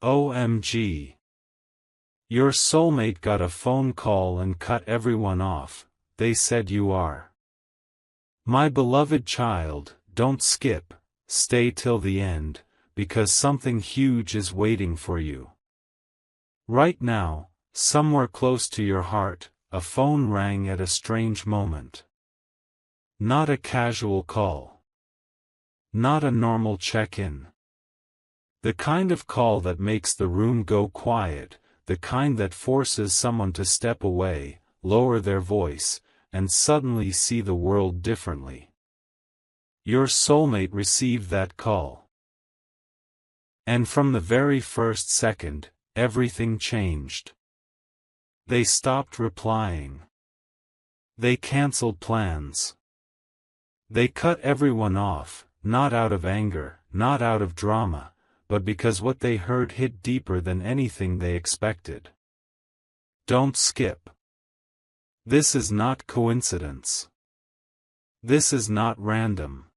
OMG. Your soulmate got a phone call and cut everyone off. They said you are. My beloved child, don't skip, stay till the end, because something huge is waiting for you. Right now, somewhere close to your heart, a phone rang at a strange moment. Not a casual call. Not a normal check-in. The kind of call that makes the room go quiet, the kind that forces someone to step away, lower their voice, and suddenly see the world differently. Your soulmate received that call. And from the very first second, everything changed. They stopped replying. They canceled plans. They cut everyone off, not out of anger, not out of drama, but because what they heard hit deeper than anything they expected. Don't skip. This is not coincidence. This is not random.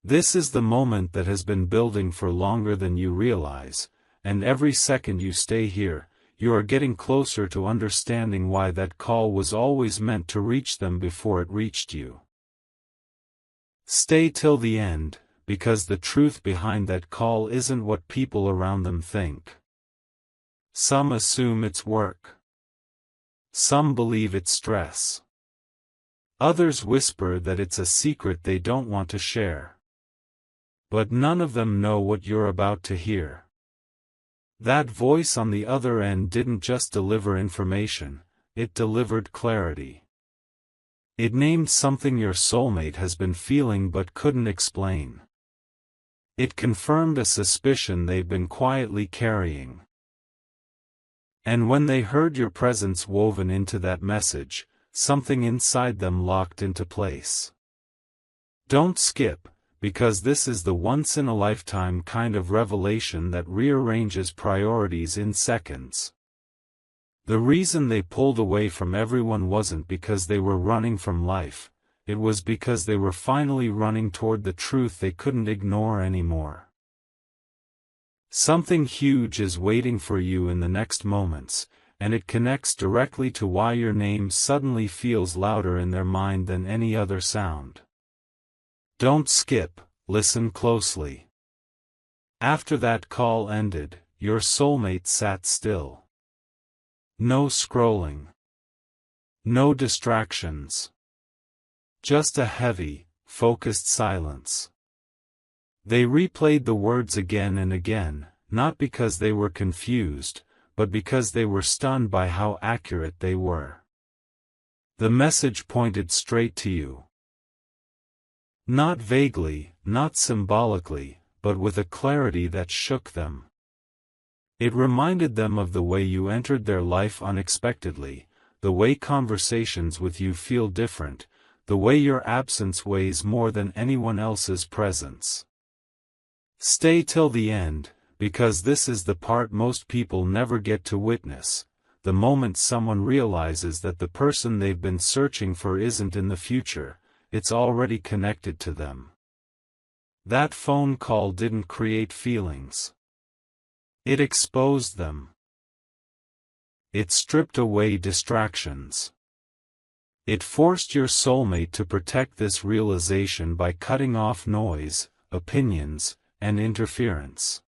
This is the moment that has been building for longer than you realize, and every second you stay here, you are getting closer to understanding why that call was always meant to reach them before it reached you. Stay till the end, because the truth behind that call isn't what people around them think. Some assume it's work. Some believe it's stress. Others whisper that it's a secret they don't want to share. But none of them know what you're about to hear. That voice on the other end didn't just deliver information, it delivered clarity. It named something your soulmate has been feeling but couldn't explain. It confirmed a suspicion they've been quietly carrying. And when they heard your presence woven into that message, something inside them locked into place. Don't skip, because this is the once-in-a-lifetime kind of revelation that rearranges priorities in seconds. The reason they pulled away from everyone wasn't because they were running from life, it was because they were finally running toward the truth they couldn't ignore anymore. Something huge is waiting for you in the next moments, and it connects directly to why your name suddenly feels louder in their mind than any other sound. Don't skip, listen closely. After that call ended, your soulmate sat still. No scrolling. No distractions. Just a heavy, focused silence. They replayed the words again and again, not because they were confused, but because they were stunned by how accurate they were. The message pointed straight to you. Not vaguely, not symbolically, but with a clarity that shook them. It reminded them of the way you entered their life unexpectedly, the way conversations with you feel different, the way your absence weighs more than anyone else's presence. Stay till the end, because this is the part most people never get to witness, the moment someone realizes that the person they've been searching for isn't in the future, it's already connected to them. That phone call didn't create feelings. It exposed them. It stripped away distractions. It forced your soulmate to protect this realization by cutting off noise, opinions, and interference.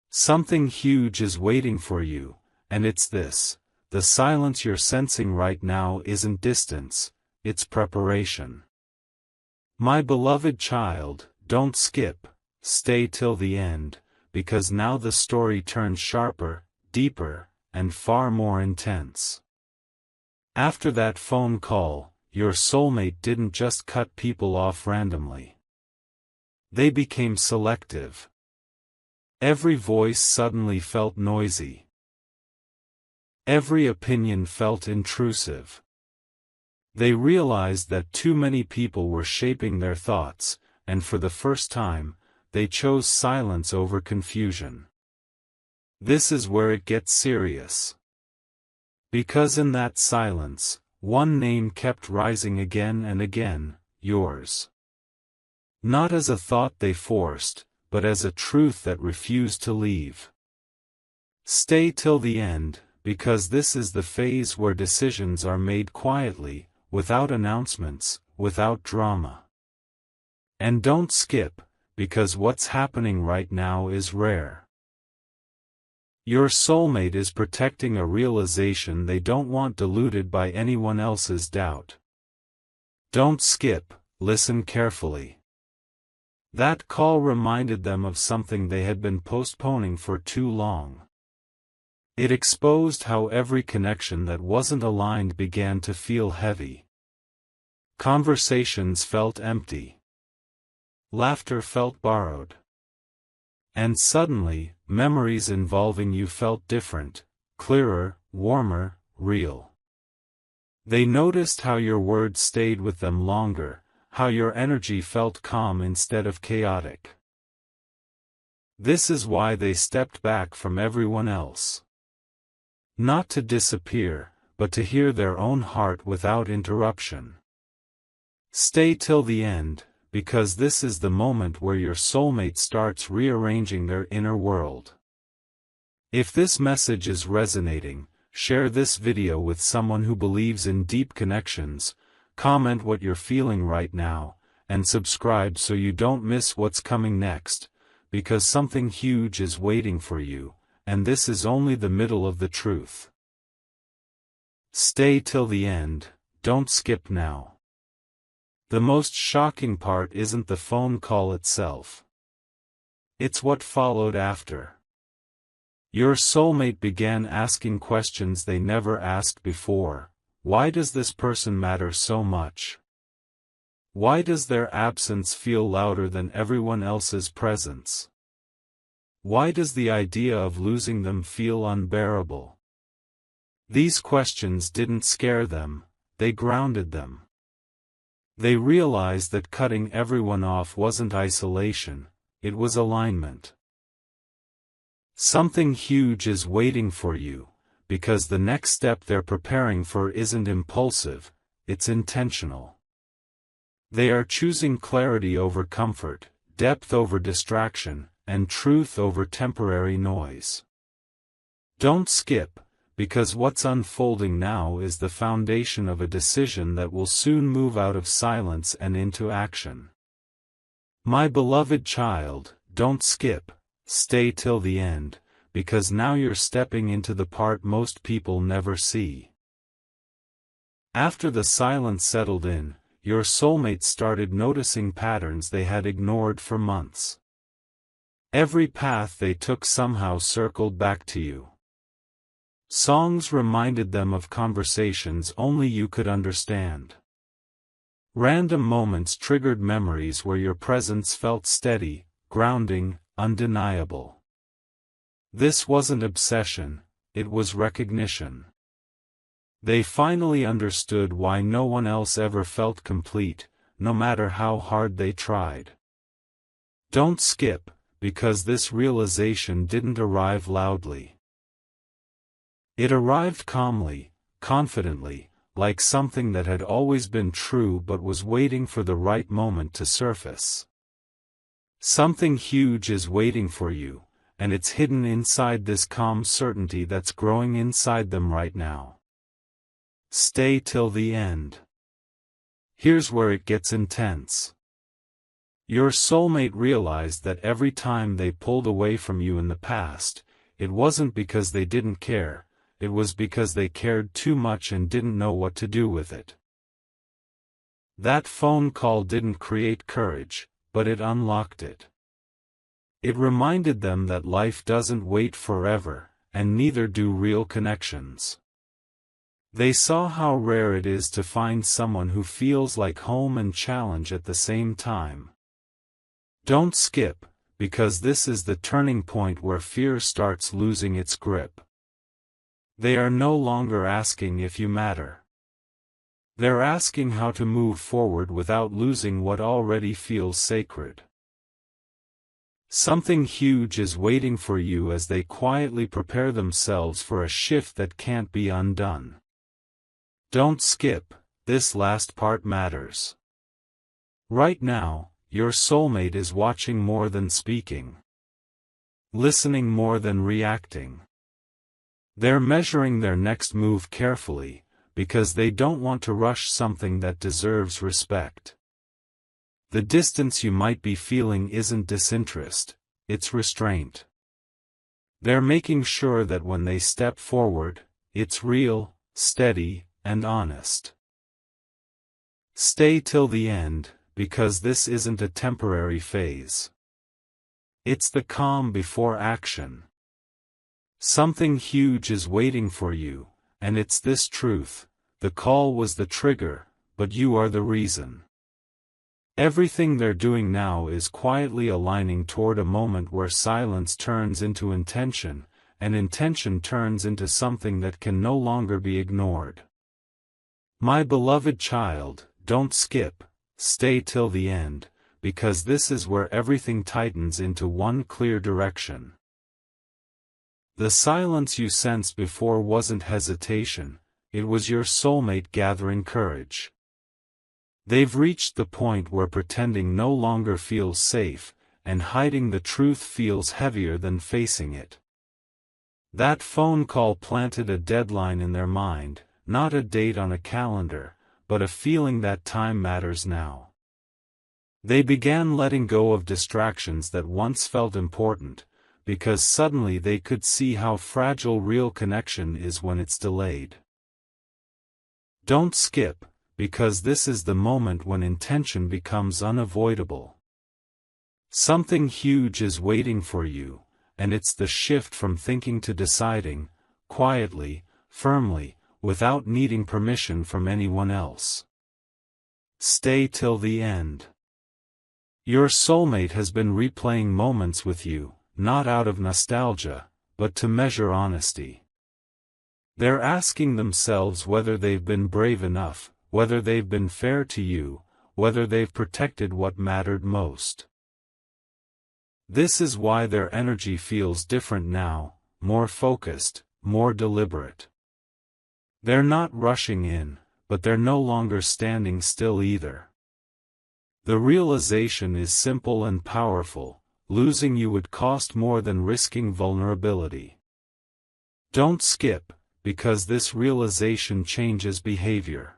Something huge is waiting for you, and it's this: the silence you're sensing right now isn't distance, it's preparation. My beloved child, don't skip, stay till the end, because now the story turns sharper, deeper, and far more intense. After that phone call, your soulmate didn't just cut people off randomly. They became selective. Every voice suddenly felt noisy. Every opinion felt intrusive. They realized that too many people were shaping their thoughts, and for the first time, they chose silence over confusion. This is where it gets serious. Because in that silence, one name kept rising again and again: yours. Not as a thought they forced, but as a truth that refused to leave. Stay till the end, because this is the phase where decisions are made quietly, without announcements, without drama. And don't skip, because what's happening right now is rare. Your soulmate is protecting a realization they don't want diluted by anyone else's doubt. Don't skip, listen carefully. That call reminded them of something they had been postponing for too long. It exposed how every connection that wasn't aligned began to feel heavy. Conversations felt empty. Laughter felt borrowed. And suddenly, memories involving you felt different, clearer, warmer, real. They noticed how your words stayed with them longer, how your energy felt calm instead of chaotic. This is why they stepped back from everyone else. Not to disappear, but to hear their own heart without interruption. Stay till the end, because this is the moment where your soulmate starts rearranging their inner world. If this message is resonating, share this video with someone who believes in deep connections, comment what you're feeling right now, and subscribe so you don't miss what's coming next, because something huge is waiting for you, and this is only the middle of the truth. Stay till the end, don't skip now. The most shocking part isn't the phone call itself. It's what followed after. Your soulmate began asking questions they never asked before. Why does this person matter so much? Why does their absence feel louder than everyone else's presence? Why does the idea of losing them feel unbearable? These questions didn't scare them, they grounded them. They realized that cutting everyone off wasn't isolation, it was alignment. Something huge is waiting for you, because the next step they're preparing for isn't impulsive, it's intentional. They are choosing clarity over comfort, depth over distraction, and truth over temporary noise. Don't skip, because what's unfolding now is the foundation of a decision that will soon move out of silence and into action. My beloved child, don't skip, stay till the end, because now you're stepping into the part most people never see. After the silence settled in, your soulmate started noticing patterns they had ignored for months. Every path they took somehow circled back to you. Songs reminded them of conversations only you could understand. Random moments triggered memories where your presence felt steady, grounding, undeniable. This wasn't obsession, it was recognition. They finally understood why no one else ever felt complete, no matter how hard they tried. Don't skip, because this realization didn't arrive loudly. It arrived calmly, confidently, like something that had always been true but was waiting for the right moment to surface. Something huge is waiting for you, and it's hidden inside this calm certainty that's growing inside them right now. Stay till the end. Here's where it gets intense. Your soulmate realized that every time they pulled away from you in the past, it wasn't because they didn't care, it was because they cared too much and didn't know what to do with it. That phone call didn't create courage, but it unlocked it. It reminded them that life doesn't wait forever, and neither do real connections. They saw how rare it is to find someone who feels like home and challenge at the same time. Don't skip, because this is the turning point where fear starts losing its grip. They are no longer asking if you matter. They're asking how to move forward without losing what already feels sacred. Something huge is waiting for you as they quietly prepare themselves for a shift that can't be undone. Don't skip, this last part matters. Right now, your soulmate is watching more than speaking. Listening more than reacting. They're measuring their next move carefully, because they don't want to rush something that deserves respect. The distance you might be feeling isn't disinterest, it's restraint. They're making sure that when they step forward, it's real, steady, and honest. Stay till the end, because this isn't a temporary phase. It's the calm before action. Something huge is waiting for you, and it's this truth: the call was the trigger, but you are the reason. Everything they're doing now is quietly aligning toward a moment where silence turns into intention, and intention turns into something that can no longer be ignored. My beloved child, don't skip, stay till the end, because this is where everything tightens into one clear direction. The silence you sensed before wasn't hesitation, it was your soulmate gathering courage. They've reached the point where pretending no longer feels safe, and hiding the truth feels heavier than facing it. That phone call planted a deadline in their mind, not a date on a calendar, but a feeling that time matters now. They began letting go of distractions that once felt important, because suddenly they could see how fragile real connection is when it's delayed. Don't skip, because this is the moment when intention becomes unavoidable. Something huge is waiting for you, and it's the shift from thinking to deciding, quietly, firmly, without needing permission from anyone else. Stay till the end. Your soulmate has been replaying moments with you, not out of nostalgia, but to measure honesty. They're asking themselves whether they've been brave enough, whether they've been fair to you, whether they've protected what mattered most. This is why their energy feels different now, more focused, more deliberate. They're not rushing in, but they're no longer standing still either. The realization is simple and powerful: losing you would cost more than risking vulnerability. Don't skip, because this realization changes behavior.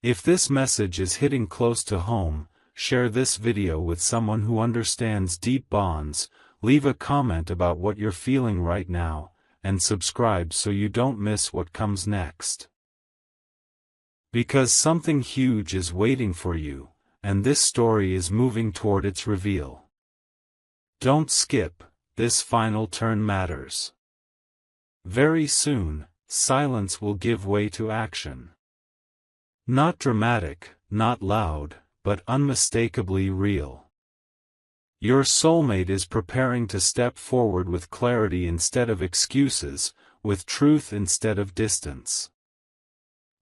If this message is hitting close to home, share this video with someone who understands deep bonds, leave a comment about what you're feeling right now, and subscribe so you don't miss what comes next. Because something huge is waiting for you, and this story is moving toward its reveal. Don't skip, this final turn matters. Very soon, silence will give way to action. Not dramatic, not loud, but unmistakably real. Your soulmate is preparing to step forward with clarity instead of excuses, with truth instead of distance.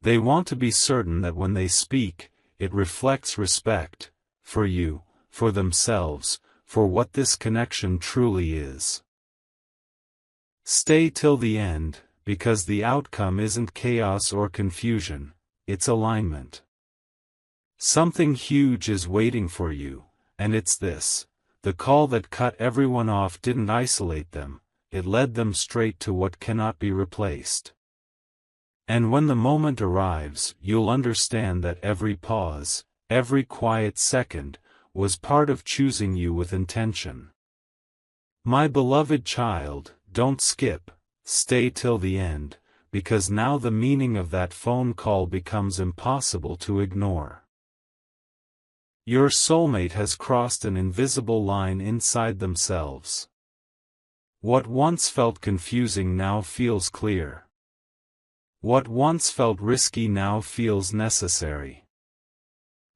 They want to be certain that when they speak, it reflects respect, for you, for themselves, for what this connection truly is. Stay till the end, because the outcome isn't chaos or confusion, it's alignment. Something huge is waiting for you, and it's this: the call that cut everyone off didn't isolate them, it led them straight to what cannot be replaced. And when the moment arrives, you'll understand that every pause, every quiet second, was part of choosing you with intention. My beloved child, don't skip, stay till the end, because now the meaning of that phone call becomes impossible to ignore. Your soulmate has crossed an invisible line inside themselves. What once felt confusing now feels clear. What once felt risky now feels necessary.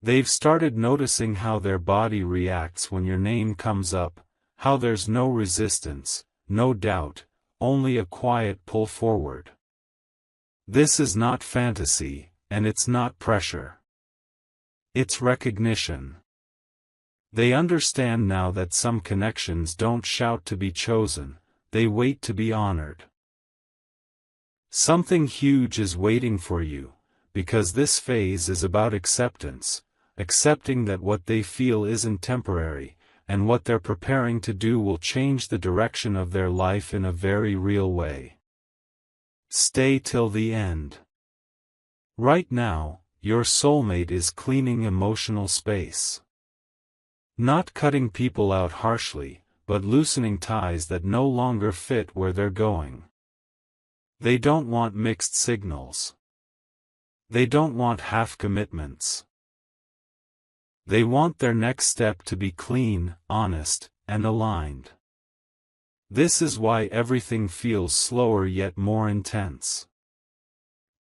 They've started noticing how their body reacts when your name comes up, how there's no resistance, no doubt, only a quiet pull forward. This is not fantasy, and it's not pressure. It's recognition. They understand now that some connections don't shout to be chosen, they wait to be honored. Something huge is waiting for you, because this phase is about acceptance, accepting that what they feel isn't temporary, and what they're preparing to do will change the direction of their life in a very real way. Stay till the end. Right now, your soulmate is cleaning emotional space. Not cutting people out harshly, but loosening ties that no longer fit where they're going. They don't want mixed signals. They don't want half commitments. They want their next step to be clean, honest, and aligned. This is why everything feels slower yet more intense.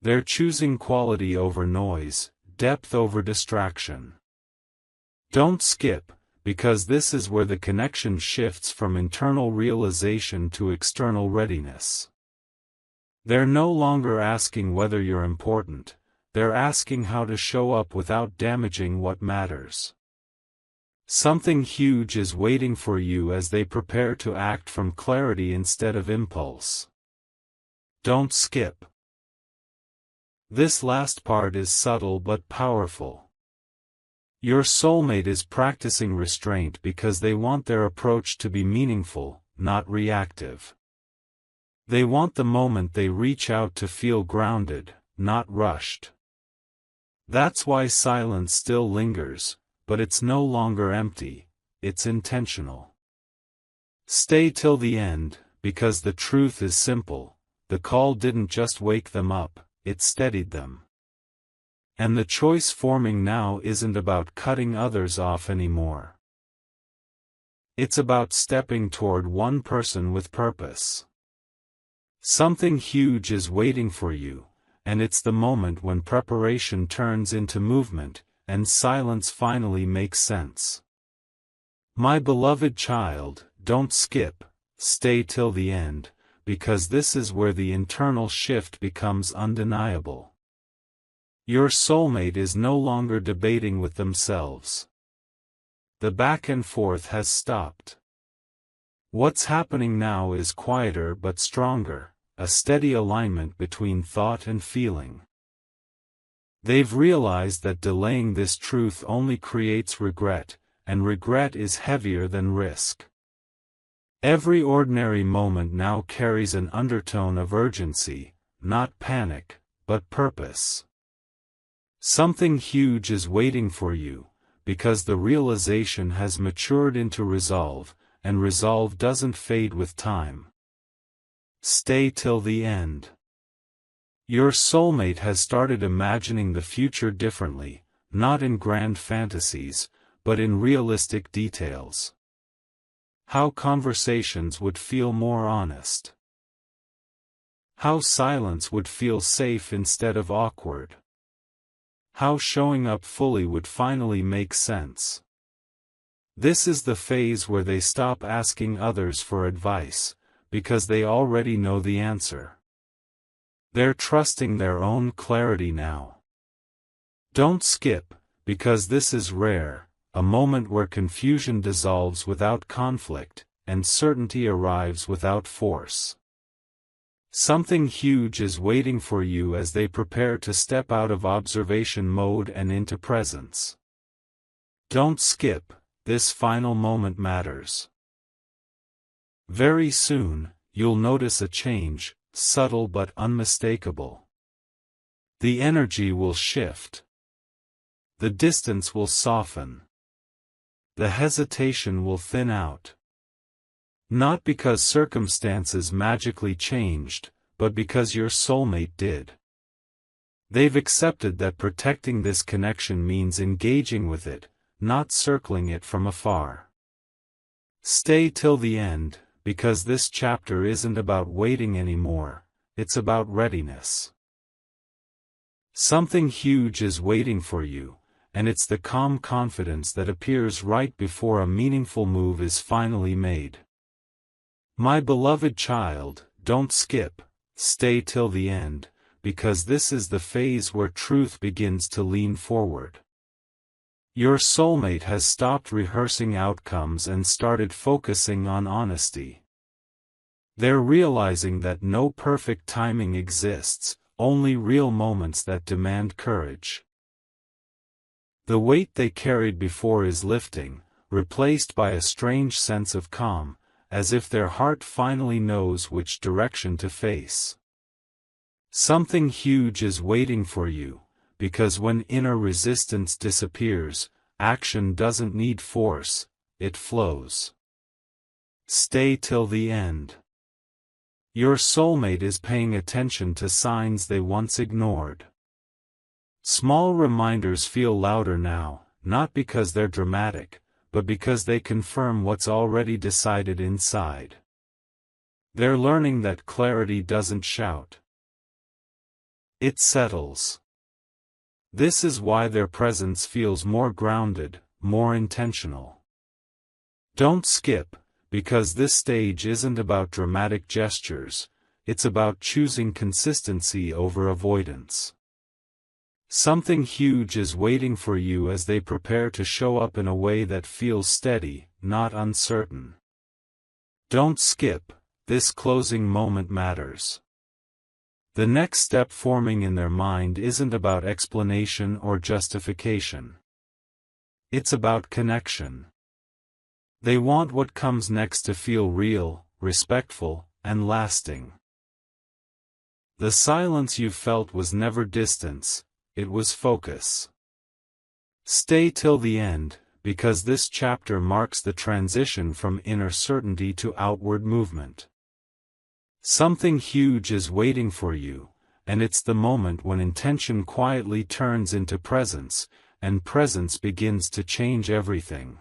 They're choosing quality over noise, depth over distraction. Don't skip, because this is where the connection shifts from internal realization to external readiness. They're no longer asking whether you're important, they're asking how to show up without damaging what matters. Something huge is waiting for you as they prepare to act from clarity instead of impulse. Don't skip. This last part is subtle but powerful. Your soulmate is practicing restraint because they want their approach to be meaningful, not reactive. They want the moment they reach out to feel grounded, not rushed. That's why silence still lingers, but it's no longer empty, it's intentional. Stay till the end, because the truth is simple: the call didn't just wake them up, it steadied them. And the choice forming now isn't about cutting others off anymore. It's about stepping toward one person with purpose. Something huge is waiting for you, and it's the moment when preparation turns into movement, and silence finally makes sense. My beloved child, don't skip, stay till the end, because this is where the internal shift becomes undeniable. Your soulmate is no longer debating with themselves. The back and forth has stopped. What's happening now is quieter but stronger, a steady alignment between thought and feeling. They've realized that delaying this truth only creates regret, and regret is heavier than risk. Every ordinary moment now carries an undertone of urgency, not panic, but purpose. Something huge is waiting for you, because the realization has matured into resolve, and resolve doesn't fade with time. Stay till the end. Your soulmate has started imagining the future differently, not in grand fantasies, but in realistic details. How conversations would feel more honest. How silence would feel safe instead of awkward. How showing up fully would finally make sense. This is the phase where they stop asking others for advice, because they already know the answer. They're trusting their own clarity now. Don't skip, because this is rare, a moment where confusion dissolves without conflict, and certainty arrives without force. Something huge is waiting for you as they prepare to step out of observation mode and into presence. Don't skip, this final moment matters. Very soon, you'll notice a change, subtle but unmistakable. The energy will shift. The distance will soften. The hesitation will thin out. Not because circumstances magically changed, but because your soulmate did. They've accepted that protecting this connection means engaging with it, not circling it from afar. Stay till the end, because this chapter isn't about waiting anymore, it's about readiness. Something huge is waiting for you, and it's the calm confidence that appears right before a meaningful move is finally made. My beloved child, don't skip, stay till the end, because this is the phase where truth begins to lean forward. Your soulmate has stopped rehearsing outcomes and started focusing on honesty. They're realizing that no perfect timing exists, only real moments that demand courage. The weight they carried before is lifting, replaced by a strange sense of calm, as if their heart finally knows which direction to face. Something huge is waiting for you, because when inner resistance disappears, action doesn't need force, it flows. Stay till the end. Your soulmate is paying attention to signs they once ignored. Small reminders feel louder now, not because they're dramatic, but because they confirm what's already decided inside. They're learning that clarity doesn't shout. It settles. This is why their presence feels more grounded, more intentional. Don't skip, because this stage isn't about dramatic gestures, it's about choosing consistency over avoidance. Something huge is waiting for you as they prepare to show up in a way that feels steady, not uncertain. Don't skip, this closing moment matters. The next step forming in their mind isn't about explanation or justification. It's about connection. They want what comes next to feel real, respectful, and lasting. The silence you felt was never distance, it was focus. Stay till the end, because this chapter marks the transition from inner certainty to outward movement. Something huge is waiting for you, and it's the moment when intention quietly turns into presence, and presence begins to change everything.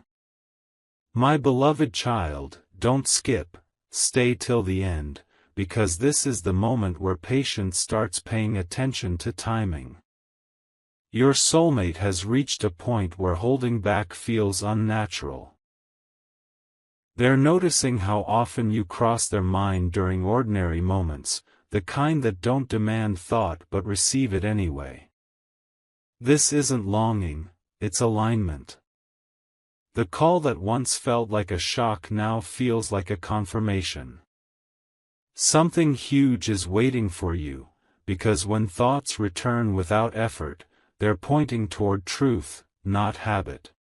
My beloved child, don't skip, stay till the end, because this is the moment where patience starts paying attention to timing. Your soulmate has reached a point where holding back feels unnatural. They're noticing how often you cross their mind during ordinary moments, the kind that don't demand thought but receive it anyway. This isn't longing, it's alignment. The call that once felt like a shock now feels like a confirmation. Something huge is waiting for you, because when thoughts return without effort, they're pointing toward truth, not habit.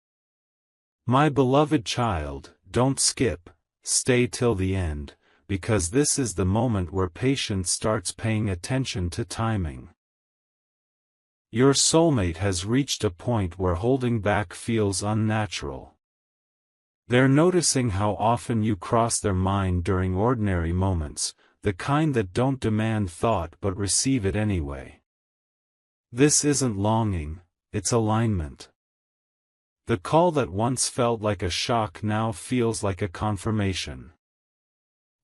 My beloved child, don't skip, stay till the end, because this is the moment where patience starts paying attention to timing. Your soulmate has reached a point where holding back feels unnatural. They're noticing how often you cross their mind during ordinary moments, the kind that don't demand thought but receive it anyway. This isn't longing, it's alignment. The call that once felt like a shock now feels like a confirmation.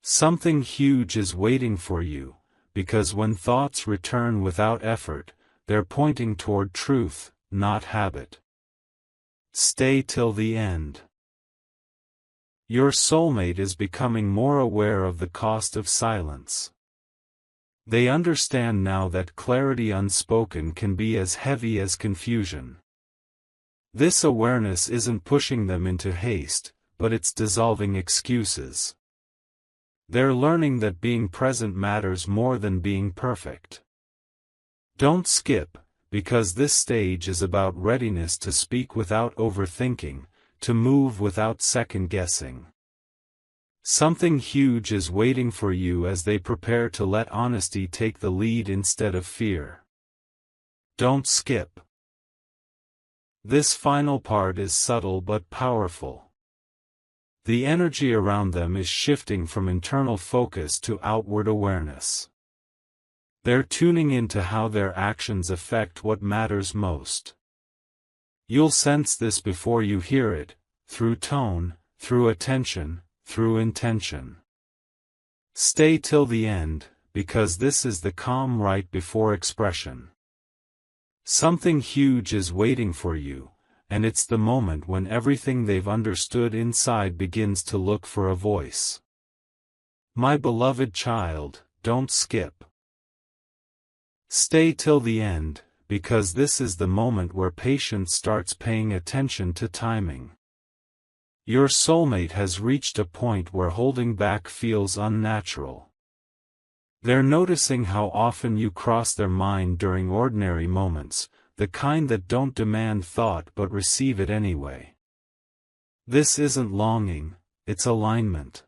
Something huge is waiting for you, because when thoughts return without effort, they're pointing toward truth, not habit. Stay till the end. Your soulmate is becoming more aware of the cost of silence. They understand now that clarity unspoken can be as heavy as confusion. This awareness isn't pushing them into haste, but it's dissolving excuses. They're learning that being present matters more than being perfect. Don't skip, because this stage is about readiness to speak without overthinking, to move without second-guessing. Something huge is waiting for you as they prepare to let honesty take the lead instead of fear. Don't skip. This final part is subtle but powerful. The energy around them is shifting from internal focus to outward awareness. They're tuning into how their actions affect what matters most. You'll sense this before you hear it, through tone, through attention, through intention. Stay till the end, because this is the calm right before expression. Something huge is waiting for you, and it's the moment when everything they've understood inside begins to look for a voice. My beloved child, don't skip. Stay till the end, because this is the moment where patience starts paying attention to timing. Your soulmate has reached a point where holding back feels unnatural. They're noticing how often you cross their mind during ordinary moments, the kind that don't demand thought but receive it anyway. This isn't longing, it's alignment.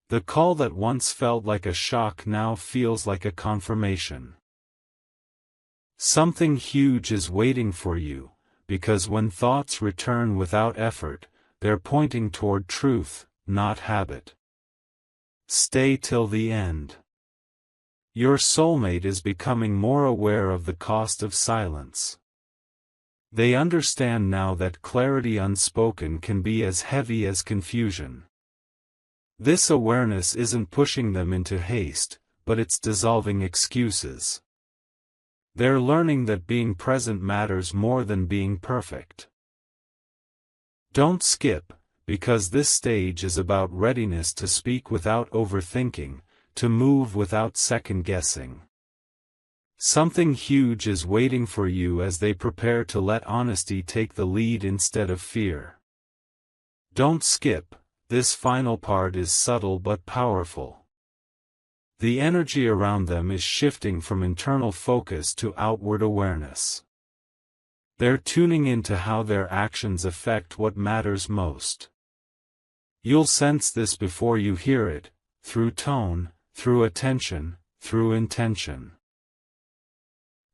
The call that once felt like a shock now feels like a confirmation. Something huge is waiting for you, because when thoughts return without effort, they're pointing toward truth, not habit. Stay till the end. Your soulmate is becoming more aware of the cost of silence. They understand now that clarity unspoken can be as heavy as confusion. This awareness isn't pushing them into haste, but it's dissolving excuses. They're learning that being present matters more than being perfect. Don't skip, because this stage is about readiness to speak without overthinking, to move without second-guessing. Something huge is waiting for you as they prepare to let honesty take the lead instead of fear. Don't skip, this final part is subtle but powerful. The energy around them is shifting from internal focus to outward awareness. They're tuning into how their actions affect what matters most. You'll sense this before you hear it, through tone, through attention, through intention.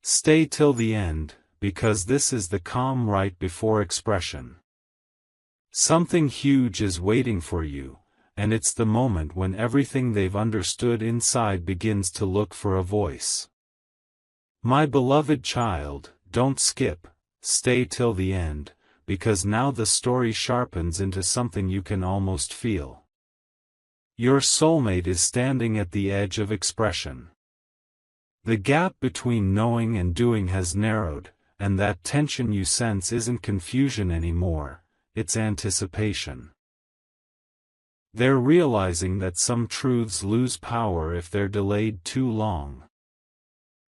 Stay till the end, because this is the calm right before expression. Something huge is waiting for you, and it's the moment when everything they've understood inside begins to look for a voice. My beloved child, don't skip, stay till the end, because now the story sharpens into something you can almost feel. Your soulmate is standing at the edge of expression. The gap between knowing and doing has narrowed, and that tension you sense isn't confusion anymore, it's anticipation. They're realizing that some truths lose power if they're delayed too long.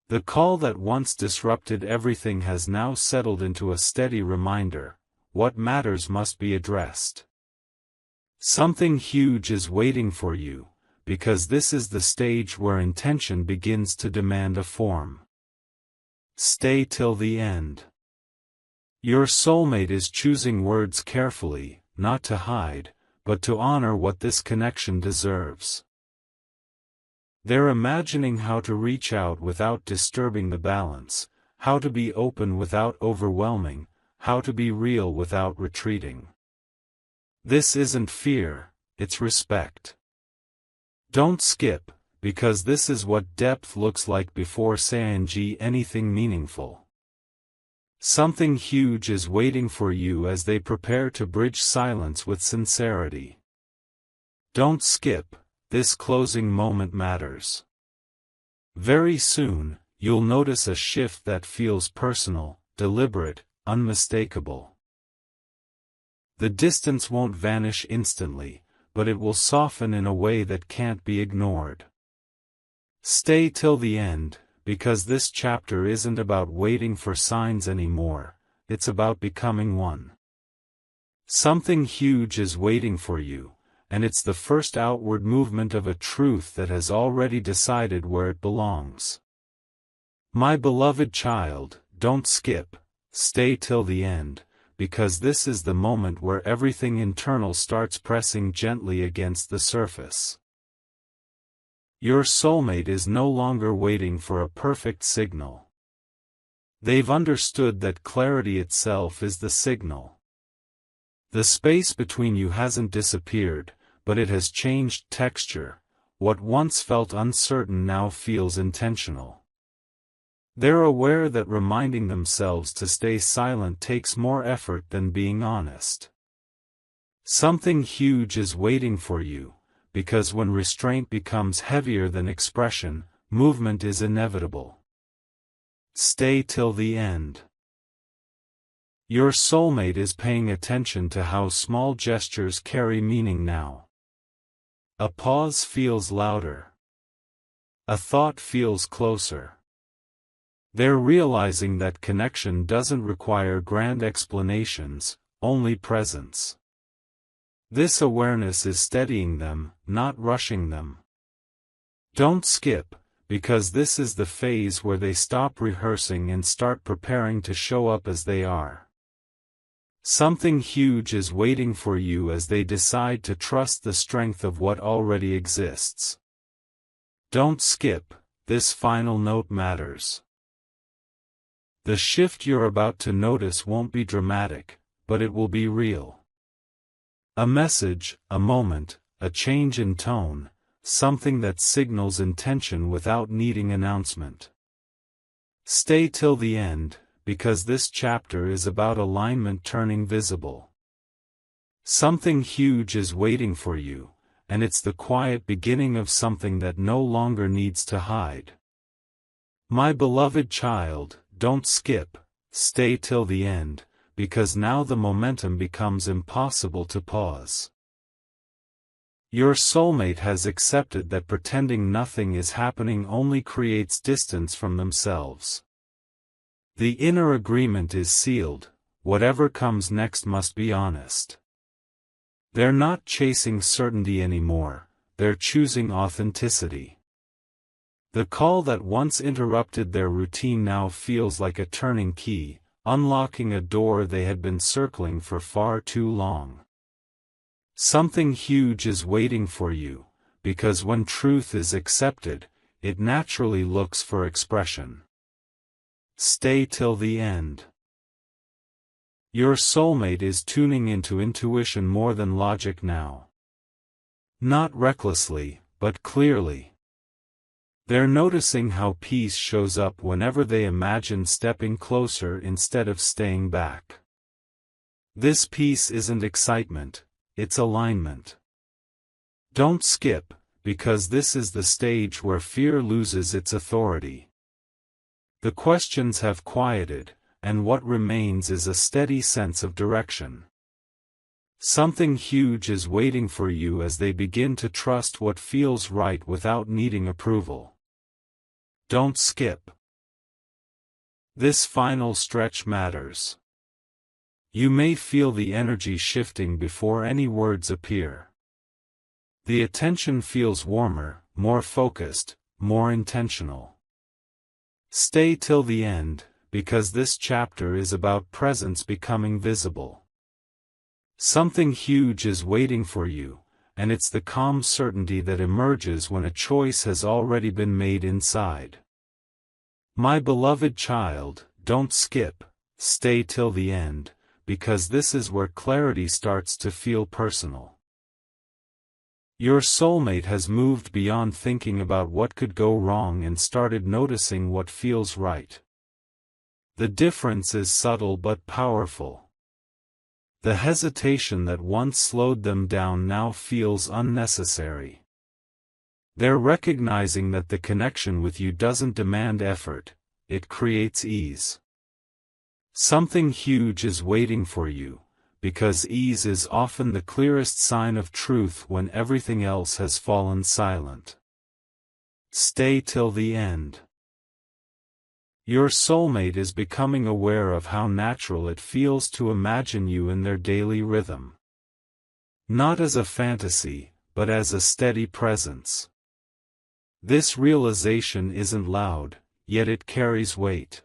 The call that once disrupted everything has now settled into a steady reminder: what matters must be addressed. Something huge is waiting for you, because this is the stage where intention begins to demand a form. Stay till the end. Your soulmate is choosing words carefully, not to hide, but to honor what this connection deserves. They're imagining how to reach out without disturbing the balance, how to be open without overwhelming, how to be real without retreating. This isn't fear, it's respect. Don't skip, because this is what depth looks like before saying anything meaningful. Something huge is waiting for you as they prepare to bridge silence with sincerity. Don't skip, this closing moment matters. Very soon, you'll notice a shift that feels personal, deliberate, unmistakable. The distance won't vanish instantly, but it will soften in a way that can't be ignored. Stay till the end, because this chapter isn't about waiting for signs anymore, it's about becoming one. Something huge is waiting for you, and it's the first outward movement of a truth that has already decided where it belongs. My beloved child, don't skip, stay till the end, because this is the moment where everything internal starts pressing gently against the surface. Your soulmate is no longer waiting for a perfect signal. They've understood that clarity itself is the signal. The space between you hasn't disappeared, but it has changed texture. What once felt uncertain now feels intentional. They're aware that reminding themselves to stay silent takes more effort than being honest. Something huge is waiting for you, because when restraint becomes heavier than expression, movement is inevitable. Stay till the end. Your soulmate is paying attention to how small gestures carry meaning now. A pause feels louder. A thought feels closer. They're realizing that connection doesn't require grand explanations, only presence. This awareness is steadying them, not rushing them. Don't skip, because this is the phase where they stop rehearsing and start preparing to show up as they are. Something huge is waiting for you as they decide to trust the strength of what already exists. Don't skip, this final note matters. The shift you're about to notice won't be dramatic, but it will be real. A message, a moment, a change in tone, something that signals intention without needing announcement. Stay till the end, because this chapter is about alignment turning visible. Something huge is waiting for you, and it's the quiet beginning of something that no longer needs to hide. My beloved child, don't skip, stay till the end, because now the momentum becomes impossible to pause. Your soulmate has accepted that pretending nothing is happening only creates distance from themselves. The inner agreement is sealed, whatever comes next must be honest. They're not chasing certainty anymore, they're choosing authenticity. The call that once interrupted their routine now feels like a turning key, unlocking a door they had been circling for far too long. Something huge is waiting for you, because when truth is accepted, it naturally looks for expression. Stay till the end. Your soulmate is tuning into intuition more than logic now. Not recklessly, but clearly. They're noticing how peace shows up whenever they imagine stepping closer instead of staying back. This peace isn't excitement, it's alignment. Don't skip, because this is the stage where fear loses its authority. The questions have quieted, and what remains is a steady sense of direction. Something huge is waiting for you as they begin to trust what feels right without needing approval. Don't skip. This final stretch matters. You may feel the energy shifting before any words appear. The attention feels warmer, more focused, more intentional. Stay till the end, because this chapter is about presence becoming visible. Something huge is waiting for you, and it's the calm certainty that emerges when a choice has already been made inside. My beloved child, don't skip, stay till the end, because this is where clarity starts to feel personal. Your soulmate has moved beyond thinking about what could go wrong and started noticing what feels right. The difference is subtle but powerful. The hesitation that once slowed them down now feels unnecessary. They're recognizing that the connection with you doesn't demand effort, it creates ease. Something huge is waiting for you, because ease is often the clearest sign of truth when everything else has fallen silent. Stay till the end. Your soulmate is becoming aware of how natural it feels to imagine you in their daily rhythm. Not as a fantasy, but as a steady presence. This realization isn't loud, yet it carries weight.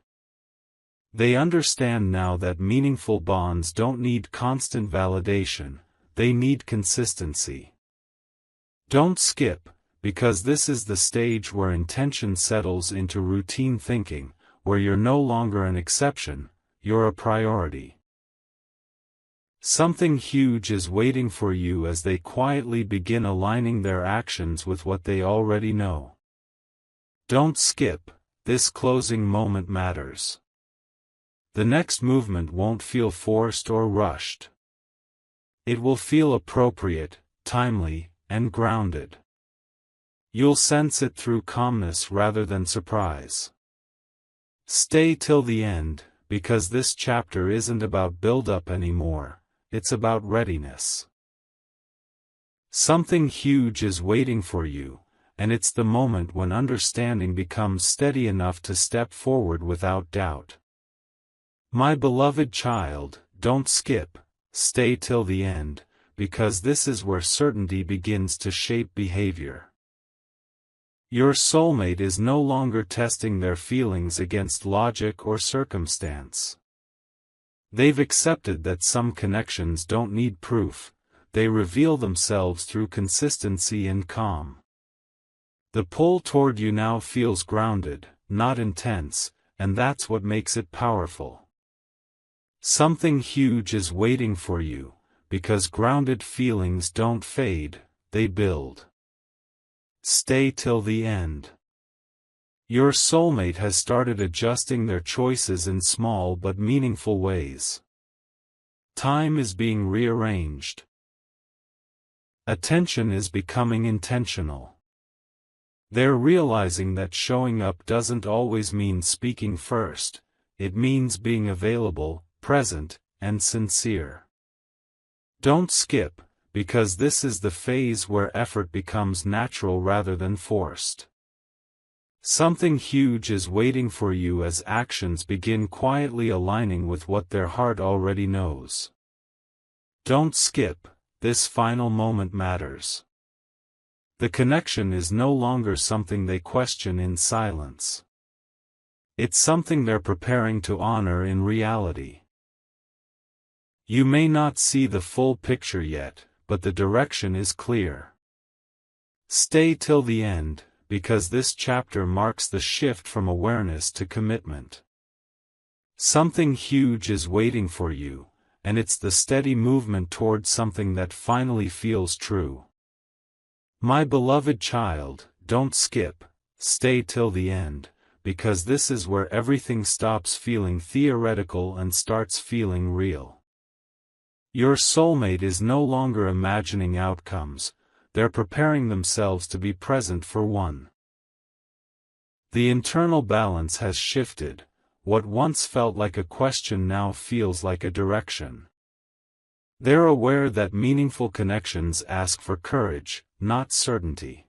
They understand now that meaningful bonds don't need constant validation, they need consistency. Don't skip, because this is the stage where intention settles into routine thinking, where you're no longer an exception, you're a priority. Something huge is waiting for you as they quietly begin aligning their actions with what they already know. Don't skip, this closing moment matters. The next movement won't feel forced or rushed. It will feel appropriate, timely, and grounded. You'll sense it through calmness rather than surprise. Stay till the end, because this chapter isn't about build-up anymore, it's about readiness. Something huge is waiting for you, and it's the moment when understanding becomes steady enough to step forward without doubt. My beloved child, don't skip, stay till the end, because this is where certainty begins to shape behavior. Your soulmate is no longer testing their feelings against logic or circumstance. They've accepted that some connections don't need proof, they reveal themselves through consistency and calm. The pull toward you now feels grounded, not intense, and that's what makes it powerful. Something huge is waiting for you, because grounded feelings don't fade, they build. Stay till the end. Your soulmate has started adjusting their choices in small but meaningful ways. Time is being rearranged. Attention is becoming intentional. They're realizing that showing up doesn't always mean speaking first, it means being available, present, and sincere. Don't skip, because this is the phase where effort becomes natural rather than forced. Something huge is waiting for you as actions begin quietly aligning with what their heart already knows. Don't skip, this final moment matters. The connection is no longer something they question in silence. It's something they're preparing to honor in reality. You may not see the full picture yet, but the direction is clear. Stay till the end, because this chapter marks the shift from awareness to commitment. Something huge is waiting for you, and it's the steady movement toward something that finally feels true. My beloved child, don't skip, stay till the end, because this is where everything stops feeling theoretical and starts feeling real. Your soulmate is no longer imagining outcomes, they're preparing themselves to be present for one. The internal balance has shifted, what once felt like a question now feels like a direction. They're aware that meaningful connections ask for courage, not certainty.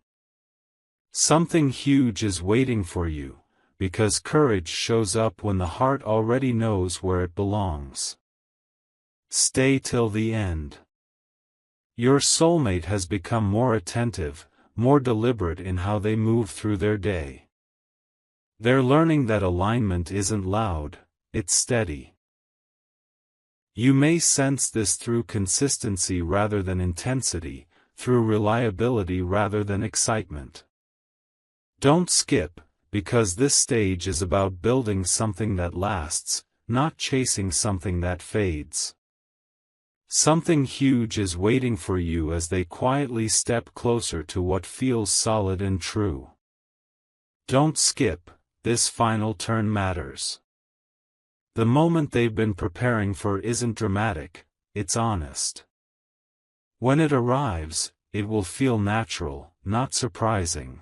Something huge is waiting for you, because courage shows up when the heart already knows where it belongs. Stay till the end. Your soulmate has become more attentive, more deliberate in how they move through their day. They're learning that alignment isn't loud, it's steady. You may sense this through consistency rather than intensity, through reliability rather than excitement. Don't skip, because this stage is about building something that lasts, not chasing something that fades. Something huge is waiting for you as they quietly step closer to what feels solid and true. Don't skip, this final turn matters. The moment they've been preparing for isn't dramatic, it's honest. When it arrives, it will feel natural, not surprising.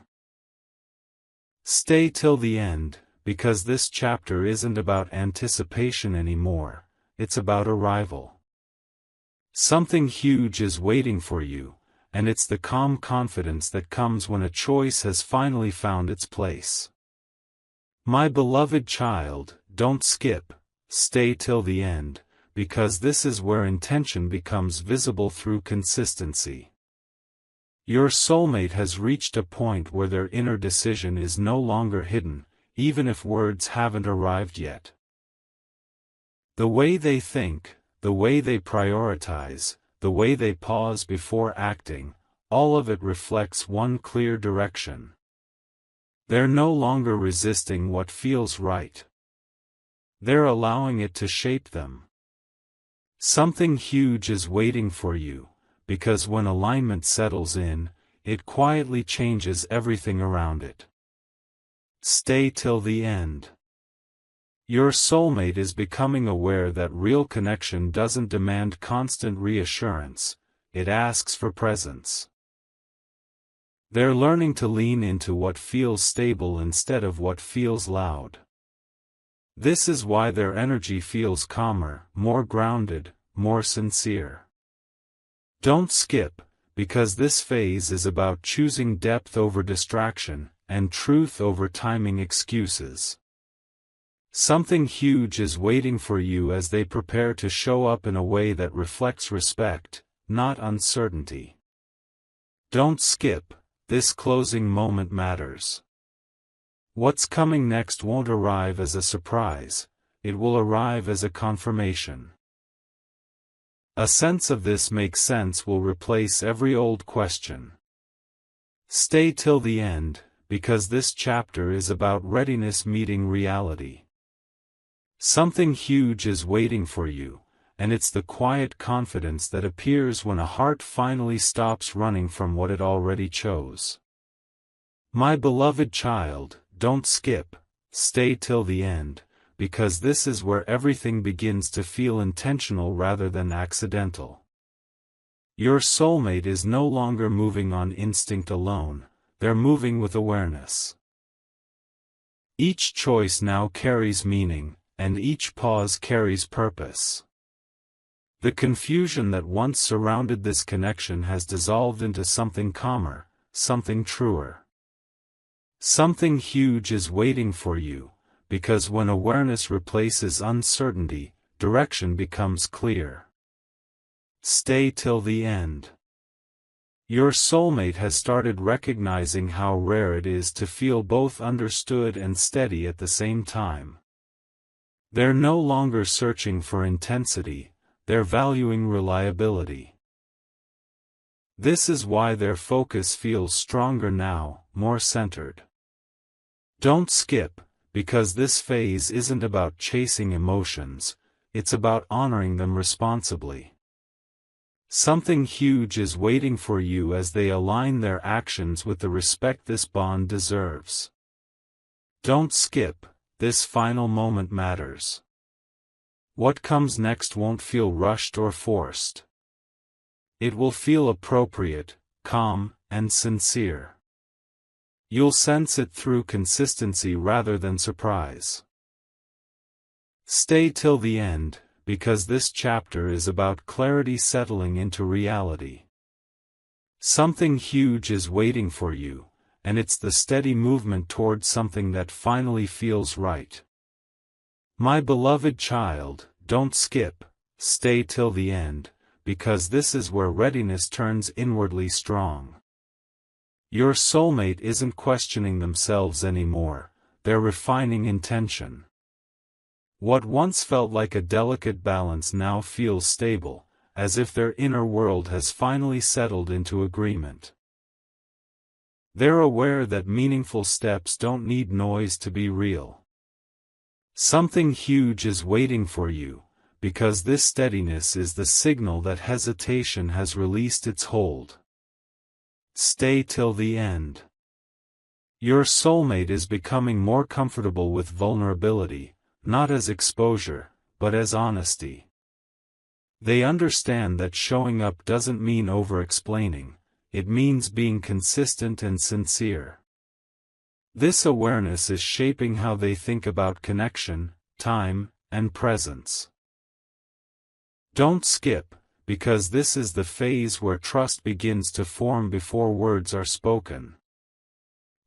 Stay till the end, because this chapter isn't about anticipation anymore, it's about arrival. Something huge is waiting for you, and it's the calm confidence that comes when a choice has finally found its place. My beloved child, don't skip, stay till the end, because this is where intention becomes visible through consistency. Your soulmate has reached a point where their inner decision is no longer hidden, even if words haven't arrived yet. The way they think, the way they prioritize, the way they pause before acting, all of it reflects one clear direction. They're no longer resisting what feels right. They're allowing it to shape them. Something huge is waiting for you, because when alignment settles in, it quietly changes everything around it. Stay till the end. Your soulmate is becoming aware that real connection doesn't demand constant reassurance, it asks for presence. They're learning to lean into what feels stable instead of what feels loud. This is why their energy feels calmer, more grounded, more sincere. Don't skip, because this phase is about choosing depth over distraction, and truth over timing excuses. Something huge is waiting for you as they prepare to show up in a way that reflects respect, not uncertainty. Don't skip, this closing moment matters. What's coming next won't arrive as a surprise, it will arrive as a confirmation. A sense of this makes sense will replace every old question. Stay till the end, because this chapter is about readiness meeting reality. Something huge is waiting for you, and it's the quiet confidence that appears when a heart finally stops running from what it already chose. My beloved child, don't skip, stay till the end, because this is where everything begins to feel intentional rather than accidental. Your soulmate is no longer moving on instinct alone, they're moving with awareness. Each choice now carries meaning, and each pause carries purpose. The confusion that once surrounded this connection has dissolved into something calmer, something truer. Something huge is waiting for you, because when awareness replaces uncertainty, direction becomes clear. Stay till the end. Your soulmate has started recognizing how rare it is to feel both understood and steady at the same time. They're no longer searching for intensity, they're valuing reliability. This is why their focus feels stronger now, more centered. Don't skip, because this phase isn't about chasing emotions, it's about honoring them responsibly. Something huge is waiting for you as they align their actions with the respect this bond deserves. Don't skip, this final moment matters. What comes next won't feel rushed or forced. It will feel appropriate, calm, and sincere. You'll sense it through consistency rather than surprise. Stay till the end, because this chapter is about clarity settling into reality. Something huge is waiting for you, and it's the steady movement towards something that finally feels right. My beloved child, don't skip, stay till the end, because this is where readiness turns inwardly strong. Your soulmate isn't questioning themselves anymore, they're refining intention. What once felt like a delicate balance now feels stable, as if their inner world has finally settled into agreement. They're aware that meaningful steps don't need noise to be real. Something huge is waiting for you, because this steadiness is the signal that hesitation has released its hold. Stay till the end. Your soulmate is becoming more comfortable with vulnerability, not as exposure, but as honesty. They understand that showing up doesn't mean over-explaining, it means being consistent and sincere. This awareness is shaping how they think about connection, time, and presence. Don't skip, because this is the phase where trust begins to form before words are spoken.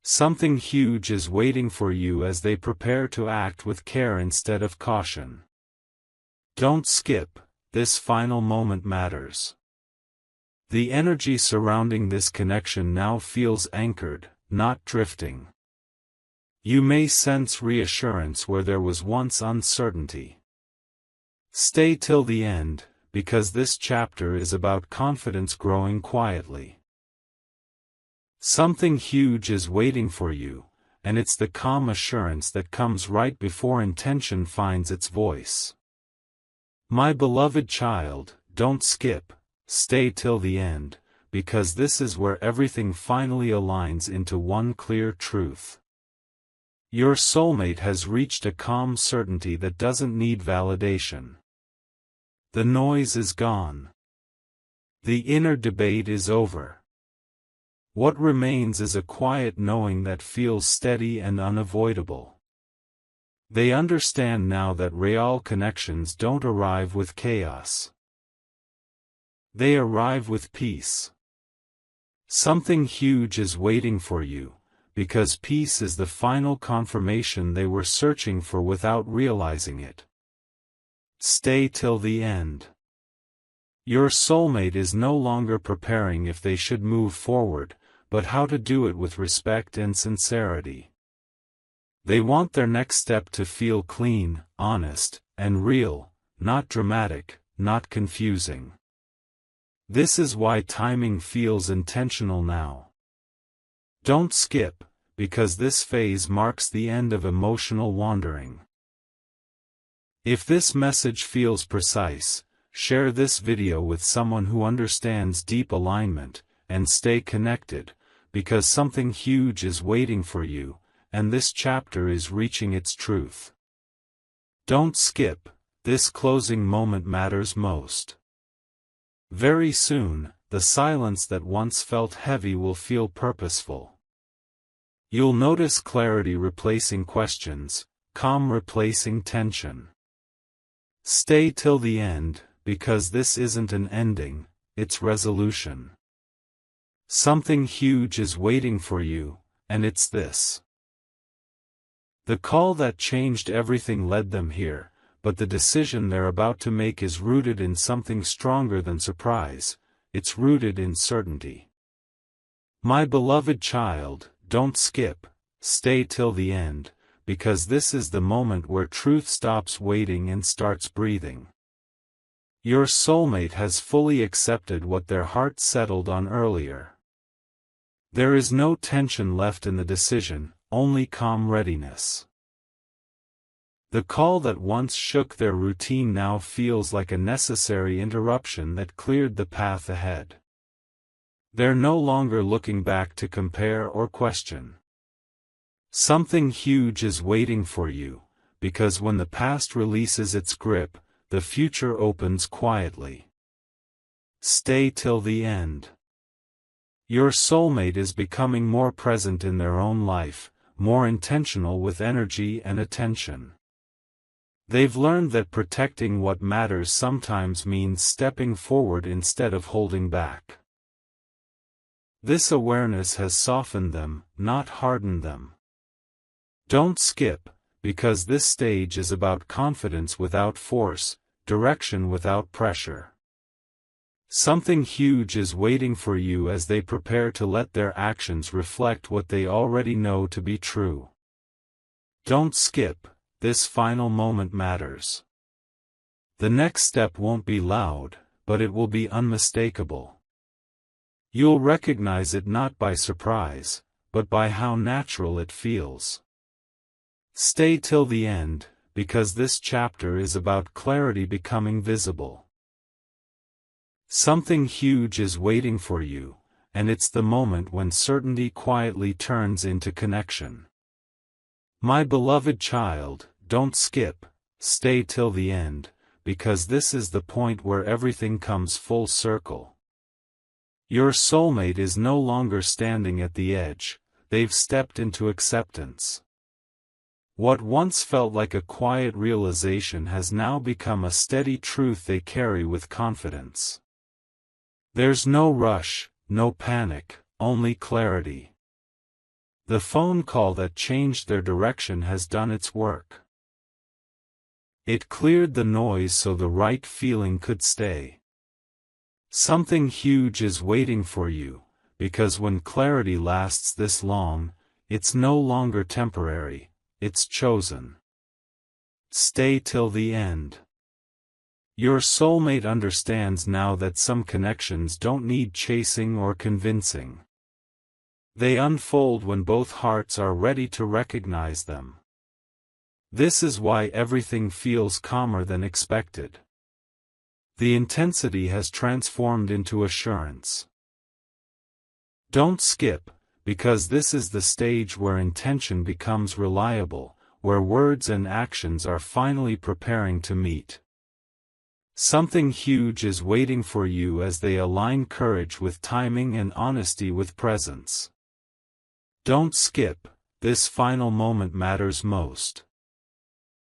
Something huge is waiting for you as they prepare to act with care instead of caution. Don't skip, this final moment matters. The energy surrounding this connection now feels anchored, not drifting. You may sense reassurance where there was once uncertainty. Stay till the end, because this chapter is about confidence growing quietly. Something huge is waiting for you, and it's the calm assurance that comes right before intention finds its voice. My beloved child, don't skip, stay till the end, because this is where everything finally aligns into one clear truth. Your soulmate has reached a calm certainty that doesn't need validation. The noise is gone. The inner debate is over. What remains is a quiet knowing that feels steady and unavoidable. They understand now that real connections don't arrive with chaos. They arrive with peace. Something huge is waiting for you, because peace is the final confirmation they were searching for without realizing it. Stay till the end. Your soulmate is no longer preparing if they should move forward, but how to do it with respect and sincerity. They want their next step to feel clean, honest, and real, not dramatic, not confusing. This is why timing feels intentional now. Don't skip, because this phase marks the end of emotional wandering. If this message feels precise, share this video with someone who understands deep alignment, and stay connected, because something huge is waiting for you, and this chapter is reaching its truth. Don't skip, this closing moment matters most. Very soon, the silence that once felt heavy will feel purposeful. You'll notice clarity replacing questions, calm replacing tension. Stay till the end, because this isn't an ending, it's resolution. Something huge is waiting for you, and it's this. The call that changed everything led them here, but the decision they're about to make is rooted in something stronger than surprise, it's rooted in certainty. My beloved child, don't skip, stay till the end, because this is the moment where truth stops waiting and starts breathing. Your soulmate has fully accepted what their heart settled on earlier. There is no tension left in the decision, only calm readiness. The call that once shook their routine now feels like a necessary interruption that cleared the path ahead. They're no longer looking back to compare or question. Something huge is waiting for you, because when the past releases its grip, the future opens quietly. Stay till the end. Your soulmate is becoming more present in their own life, more intentional with energy and attention. They've learned that protecting what matters sometimes means stepping forward instead of holding back. This awareness has softened them, not hardened them. Don't skip, because this stage is about confidence without force, direction without pressure. Something huge is waiting for you as they prepare to let their actions reflect what they already know to be true. Don't skip, this final moment matters. The next step won't be loud, but it will be unmistakable. You'll recognize it not by surprise, but by how natural it feels. Stay till the end, because this chapter is about clarity becoming visible. Something huge is waiting for you, and it's the moment when certainty quietly turns into connection. My beloved child, don't skip, stay till the end, because this is the point where everything comes full circle. Your soulmate is no longer standing at the edge, they've stepped into acceptance. What once felt like a quiet realization has now become a steady truth they carry with confidence. There's no rush, no panic, only clarity. The phone call that changed their direction has done its work. It cleared the noise so the right feeling could stay. Something huge is waiting for you, because when clarity lasts this long, it's no longer temporary, it's chosen. Stay till the end. Your soulmate understands now that some connections don't need chasing or convincing. They unfold when both hearts are ready to recognize them. This is why everything feels calmer than expected. The intensity has transformed into assurance. Don't skip, because this is the stage where intention becomes reliable, where words and actions are finally preparing to meet. Something huge is waiting for you as they align courage with timing and honesty with presence. Don't skip, this final moment matters most.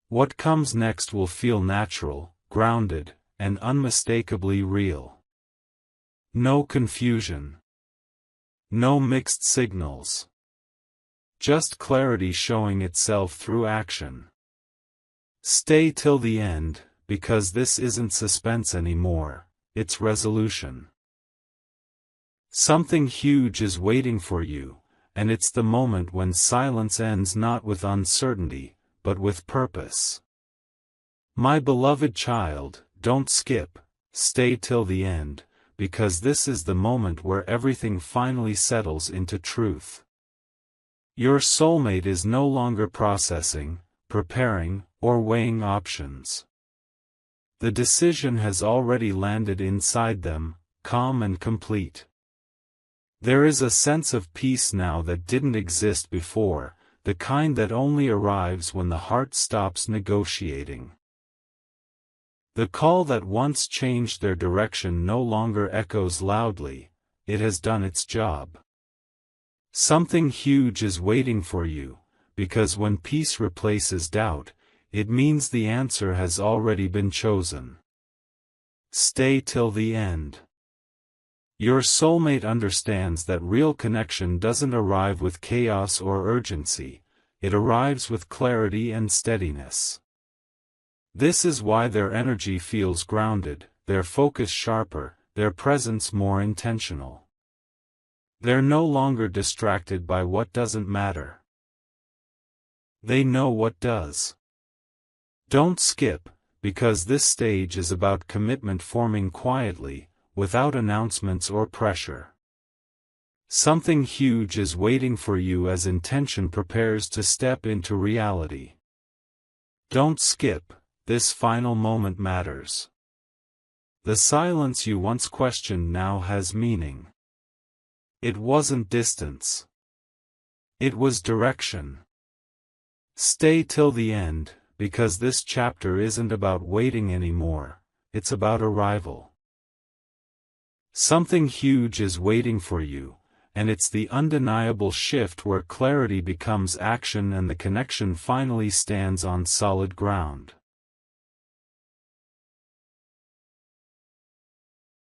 What comes next will feel natural, grounded, and unmistakably real. No confusion. No mixed signals. Just clarity showing itself through action. Stay till the end, because this isn't suspense anymore, it's resolution. Something huge is waiting for you, and it's the moment when silence ends not with uncertainty, but with purpose. My beloved child, don't skip, stay till the end, because this is the moment where everything finally settles into truth. Your soulmate is no longer processing, preparing, or weighing options. The decision has already landed inside them, calm and complete. There is a sense of peace now that didn't exist before, the kind that only arrives when the heart stops negotiating. The call that once changed their direction no longer echoes loudly, it has done its job. Something huge is waiting for you, because when peace replaces doubt, it means the answer has already been chosen. Stay till the end. Your soulmate understands that real connection doesn't arrive with chaos or urgency, it arrives with clarity and steadiness. This is why their energy feels grounded, their focus sharper, their presence more intentional. They're no longer distracted by what doesn't matter. They know what does. Don't skip, because this stage is about commitment forming quietly, without announcements or pressure. Something huge is waiting for you as intention prepares to step into reality. Don't skip, this final moment matters. The silence you once questioned now has meaning. It wasn't distance. It was direction. Stay till the end, because this chapter isn't about waiting anymore, it's about arrival. Something huge is waiting for you, and it's the undeniable shift where clarity becomes action and the connection finally stands on solid ground.